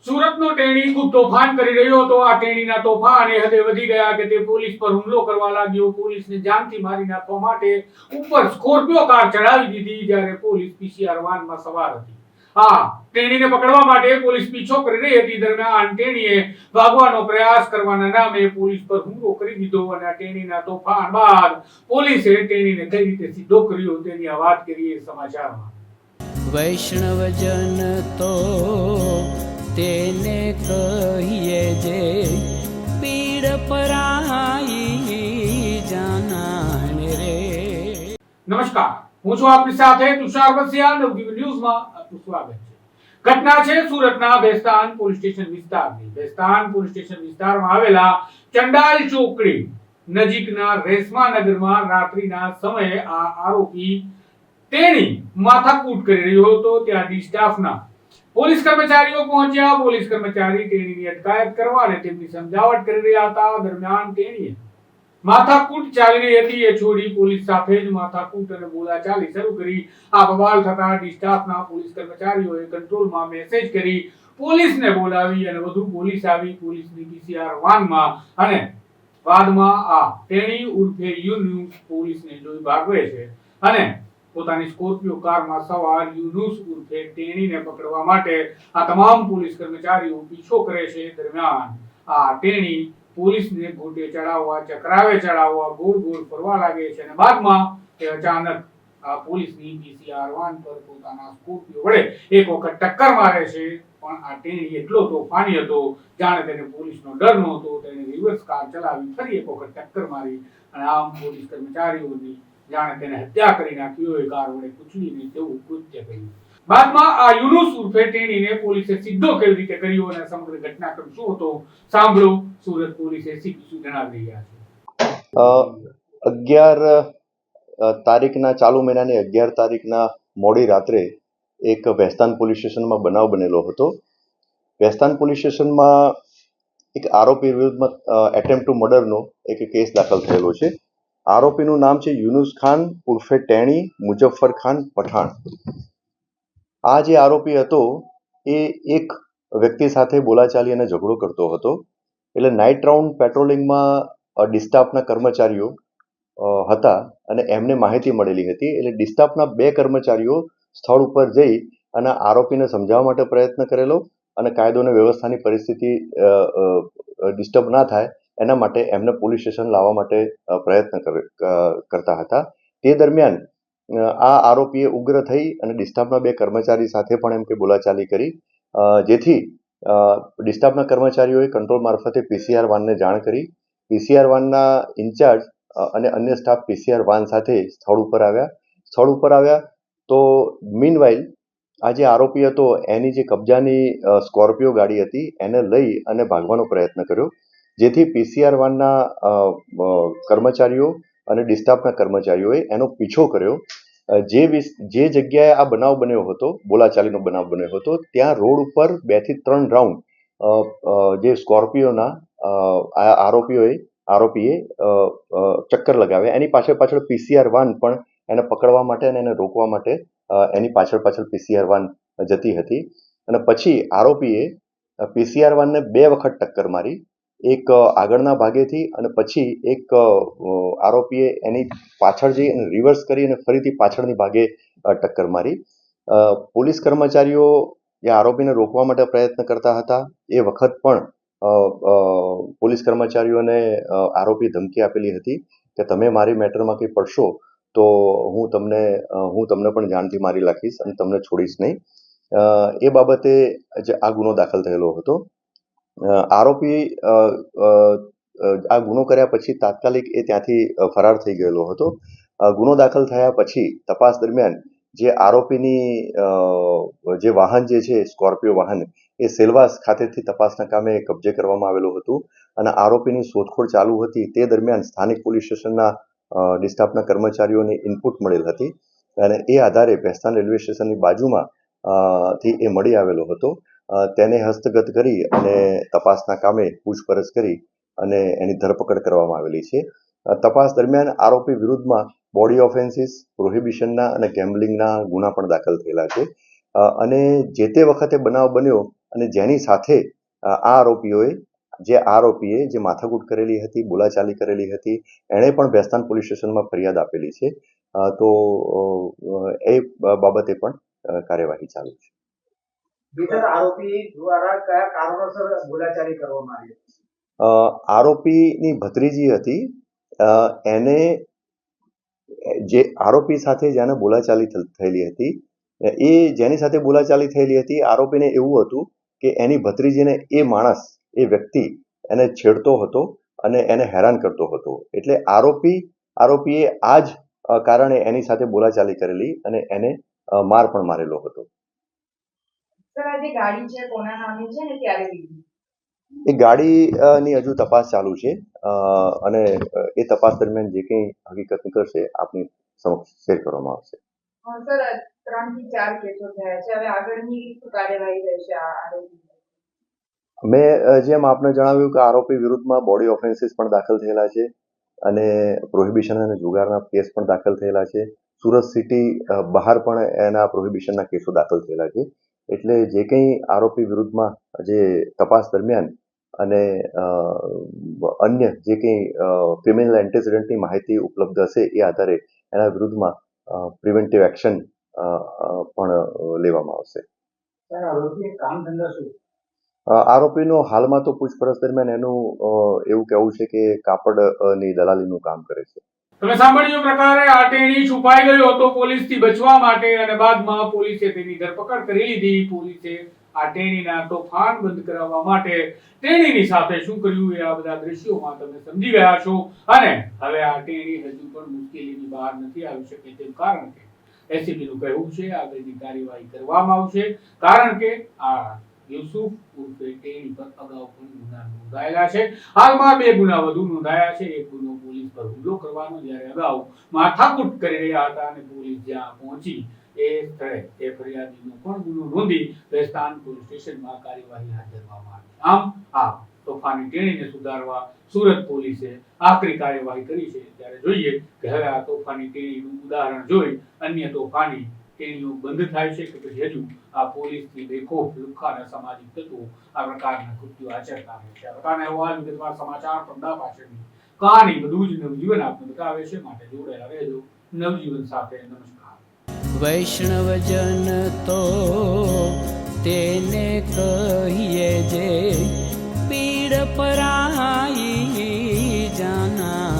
સુરતનો ટેણી ખૂબ તોફાન કરી રહ્યો હતો. આ ટેણીના તોફાન એ હદે વધી ગયા કે તે પોલીસ પર હુમલો કરવા લાગ્યો. પોલીસને જાનથી મારી નાખવા માટે ઉપર સ્કોર્પિયો કાર ચડાવી દીધી, જ્યારે પોલીસ પીસીઆર વાનમાં સવાર હતી. ટેણીને પકડવા માટે પોલીસ પીછો કરી રહી હતી. દરમિયાન ટેણીએ ભાગવાનો પ્રયાસ કરવાના નામે પોલીસ પર હુમલો કરી દીધો અને આ ટેણીના તોફાન બાદ પોલીસે ટેણીને કઈ રીતે સીધો કર્યો તેની આ વાત કરીએ સમાચારમાં. વૈષ્ણવજન તો તેને કહીએ જે પીડ પરાઈ જાનાને રે. નમસ્કાર, હું છું આપની સાથે તુષાર વસિયા. નવજીવન ન્યૂઝમાં આપનું સ્વાગત છે. ઘટના છે સુરતના બેસ્તાન પોલીસ સ્ટેશન વિસ્તારની. બેસ્તાન પોલીસ સ્ટેશન વિસ્તારમાં આવેલા ચંડાલ ચોકડી નજીકના રેશમાનગરમાં રાત્રિના સમયે આ આરોપી તેની માથાકૂટ કરી રહ્યો હતો. ત્યાં ડી સ્ટાફના પોલીસ કર્મચારીઓ પહોંચ્યા. પોલીસ કર્મચારી તેણીની અટકાયત કરવા અને તેમની સમજાવટ કરી રહ્યા હતા. દરમિયાન તેણીએ માથાકૂટ ચાલી રહી હતી એ છોડી પોલીસ સાથે જ માથાકૂટ અને બોલાચાલી શરૂ કરી. આ બવાલ થતા ડી સ્ટાફના પોલીસ કર્મચારીઓએ કંટ્રોલમાં મેસેજ કરી પોલીસને બોલાવી અને વધુ પોલીસ આવી. પોલીસની પીસીઆર વાનમાં અને બાદમાં આ તેણી ઉર્ફે યુનુસ પોલીસને જોઈ ભાગવે છે અને પોતાની સ્કોર્પિયો કારમાં સવાર યુનુસ ઉર્ફે ટેણીને પકડવા માટે આ તમામ પોલીસ કર્મચારીઓ પીછો કરે છે. દરમિયાન આ ટેણી પોલીસને ગોટે ચડાવવા, ચક્રાવે ચડાવવા, ગોળ ગોળ ફરવા લાગે છે અને બાદમાં તે અચાનક આ પોલીસની પીસીઆર વાન પર પોતાના સ્કોર્પિયો વડે એક વખત ટક્કર મારે છે. પણ આ ટેણી એટલો તોફાની હતો જાણે તેને પોલીસનો ડર નહોતો. તેને રિવર્સ કાર ચલાવી ફરી એક વખત ટક્કર મારી અને આમ પોલીસ કર્મચારીઓની જાણે તેને હત્યા કરી નાખી હોય કાર વડે કૂચલીને તેવું કૃત્ય કર્યું. બાદમાં આ યુનુસ ઉર્ફે ટેણીને પોલીસે સીધો કેવી રીતે કર્યો અને સમગ્ર ઘટનાક્રમ શું હતો સાંભળો. સુરત પોલીસે શું જણાવી રહ્યા છે. 11 તારીખના ચાલુ મહિનાની 11 તારીખના મોડી રાત્રે એક બેસ્તાન પોલીસ સ્ટેશનમાં બનાવ બનેલો હતો. બેસ્તાન પોલીસ સ્ટેશનમાં એક આરોપી વિરુદ્ધમાં એટેમ્પ્ટ ટુ મર્ડરનો એક કેસ દાખલ થયેલો છે. આરોપીનું નામ છે યુનુસ ખાન ઉર્ફે ટેણી મુજફ્ફર ખાન પઠાણ. આ જે આરોપી હતો એ એક વ્યક્તિ સાથે બોલાચાલી અને ઝઘડો કરતો હતો. એટલે નાઇટ રાઉન્ડ પેટ્રોલિંગમાં ડિસ્ટાફના કર્મચારીઓ હતા અને એમને માહિતી મળેલી હતી. એટલે ડિસ્ટાફના 2 કર્મચારીઓ સ્થળ ઉપર જઈ અને આરોપીને સમજાવવા માટે પ્રયત્ન કરેલો અને કાયદો અને વ્યવસ્થાની પરિસ્થિતિ ડિસ્ટર્બ ના થાય એના માટે એમને પોલીસ સ્ટેશન લાવવા માટે પ્રયત્ન કરતા હતા. તે દરમિયાન આ આરોપીએ ઉગ્ર થઈ અને ડિસ્ટાફના 2 કર્મચારી સાથે પણ એમ કે બોલાચાલી કરી, જેથી ડિસ્ટાફના કર્મચારીઓએ કંટ્રોલ મારફતે પીસીઆર વાનને જાણ કરી. પીસીઆર વાનના ઇન્ચાર્જ અને અન્ય સ્ટાફ પીસીઆર વાન સાથે સ્થળ ઉપર આવ્યા તો મીનવાઇલ આ જે આરોપી હતો એની જે કબજાની સ્કોર્પિયો ગાડી હતી એને લઈ અને ભાગવાનો પ્રયત્ન કર્યો, જેથી પીસીઆર વાનના કર્મચારીઓ અને ડિસ્ટાફના કર્મચારીઓએ એનો પીછો કર્યો. જે જગ્યાએ આ બનાવ બન્યો હતો, બોલાચાલીનો બનાવ બન્યો હતો, ત્યાં રોડ ઉપર 2 થી 3 રાઉન્ડ જે સ્કોર્પિયોના આરોપીએ ચક્કર લગાવ્યા. એની પાછળ પીસીઆર વાન પણ એને પકડવા માટે અને એને રોકવા માટે એની પાછળ પીસીઆર વાન જતી હતી. અને પછી આરોપીએ પીસીઆર વાનને 2 વખત ટક્કર મારી, એક આગળના ભાગેથી અને પછી એક આરોપીએ એની પાછળ જઈ અને રિવર્સ કરી અને ફરીથી પાછળની ભાગે ટક્કર મારી. પોલીસ કર્મચારીઓ જે આરોપીને રોકવા માટે પ્રયત્ન કરતા હતા એ વખત પણ પોલીસ કર્મચારીઓને આરોપી ધમકી આપેલી હતી કે તમે મારી મેટરમાં કંઈ પડશો તો હું તમને પણ જાનથી મારી નાખીશ અને તમને છોડીશ નહીં. એ બાબતે આ ગુનો દાખલ થયેલો હતો. આરોપી આ ગુનો કર્યા પછી તાત્કાલિક એ ત્યાંથી ફરાર થઈ ગયેલો હતો. ગુનો દાખલ થયા પછી તપાસ દરમિયાન જે આરોપીની જે વાહન જે છે સ્કોર્પિયો વાહન એ સેલવાસ ખાતેથી તપાસના કામે કબજે કરવામાં આવેલું હતું અને આરોપીની શોધખોળ ચાલુ હતી. તે દરમિયાન સ્થાનિક પોલીસ સ્ટેશનના ડિસ્ટાફના કર્મચારીઓને ઇનપુટ મળેલ હતી અને એ આધારે બેસ્તાન રેલવે સ્ટેશનની બાજુમાં થી એ મળી આવેલો હતો. તેને હસ્તગત કરી અને તપાસના કામે પૂછપરછ કરી અને એની ધરપકડ કરવામાં આવેલી છે. તપાસ દરમિયાન આરોપી વિરુદ્ધમાં બોડી ઓફેન્સીસ, પ્રોહિબિશનના અને ગેમ્બલિંગના ગુના પણ દાખલ થયેલા છે. અને જે તે વખતે બનાવ બન્યો અને જેની સાથે આ આરોપીએ જે માથાકૂટ કરેલી હતી, બોલાચાલી કરેલી હતી, એણે પણ ભેસ્તાન પોલીસ સ્ટેશનમાં ફરિયાદ આપેલી છે. તો એ બાબતે પણ કાર્યવાહી ચાલુ છે. આરોપી દ્વારા કયા કારણોસર બોલાચાલી કરવામાં આવી? આરોપીની ભત્રીજી હતી, એને જે આરોપી સાથે જેને બોલાચાલી થયેલી હતી, એ જેની સાથે બોલાચાલી થયેલી હતી, આરોપીને એવું હતું કે એની ભત્રીજીને એ વ્યક્તિ એને છેડતો હતો અને એને હેરાન કરતો હતો. એટલે આરોપીએ આ જ કારણે એની સાથે બોલાચાલી કરેલી અને એને માર પણ મારેલો હતો. જે ગાડી છે કોના નામે છે ને ત્યારે લીધી? એ ગાડીની હજુ તપાસ ચાલુ છે અને એ તપાસ દરમિયાન જે કંઈ હકીકત નીકળશે આપની સમક્ષ શેર કરવામાં આવશે. સર 3 થી 4 કેસો થયા છે, હવે આગળની કાર્યવાહી રહેશે આ આરોપી? મેં જેમ આપને જણાવ્યું કે આરોપી વિરુદ્ધમાં બોડી ઓફેન્સીસ પણ દાખલ થયેલા છે અને પ્રોહિબિશન અને જુગારના કેસ પણ દાખલ થયેલા છે. સુરત સિટી બહાર પણ એના પ્રોહિબિશનના કેસો દાખલ થયેલા છે. એટલે જે કંઈ આરોપી વિરુદ્ધમાં જે તપાસ દરમિયાન અને અન્ય જે કંઈ ક્રિમિનલ એન્ટેસિડન્ટની માહિતી ઉપલબ્ધ હશે એ આધારે એના વિરુદ્ધમાં પ્રિવેન્ટિવ એક્શન પણ લેવામાં આવશે. આરોપીનો હાલમાં તો પૂછપરછ દરમિયાન એનું એવું કહેવું છે કે કાપડની દલાલીનું કામ કરે છે. તમે સાંભળ્યું પ્રકારે આ ટેણી છુપાઈ ગયો હતો પોલીસથી બચવા માટે અને બાદમાં પોલીસે તેની ધરપકડ કરી લીધી. પોલીસે આ ટેણીના તોફાન બંધ કરાવવા માટે ટેણીની સાથે શું કર્યું એ આ બધા દ્રશ્યોમાં તમે સમજી ગયા છો. અને હવે આ ટેણી હજુ પણ મુશ્કેલીની બહાર નથી આવી શકે તેમ કારણ કે એસીપીનું કહેવું છે આગળની કાર્યવાહી કરવામાં આવશે. કારણ કે આ યુસુફ ઉર્ફે ટેણી પર અગાઉ પણ ગુના નોંધાયેલા છે. હાલમાં 2 ગુના વધુ નોંધાયા છે. એક ગુનો પોલીસ પર હુમલો કરવાનો, જ્યારે અગાઉ માથાકૂટ કરી રહ્યા હતા અને પોલીસ જ્યાં પહોંચી એ સ્થળે એ ફરિયાદીનો પણ ગુનો નોંધી ભેસ્તાન પોલીસ સ્ટેશનમાં કાર્યવાહી હાથ ધરવામાં આવી. આમ આ તોફાની ટેણીને સુધારવા સુરત પોલીસે આકરી કાર્યવાહી કરી છે. ત્યારે જોઈએ કે હવે આ તોફાની ટેણીનું ઉદાહરણ જોઈ અન્ય તોફાની ટેણીઓ બંધ થાય છે કે પછી હજુ આ પોલીસથી બેખોફ લુખ્ખા સામાજિક તત્વો આ પ્રકારના કૃત્યો આચરતા રહે છે. આ પ્રકારના અહેવાલ, વિગતવાર સમાચાર, પડદા પાછળની કહાની બધું જ નવજીવન આપને બતાવે છે. માટે જોડાયેલા રહેજો નવજીવન સાથે. નમસ્કાર. વૈષ્ણવજન તો તેને કહીએ જે પીડ પરાઈ જાના.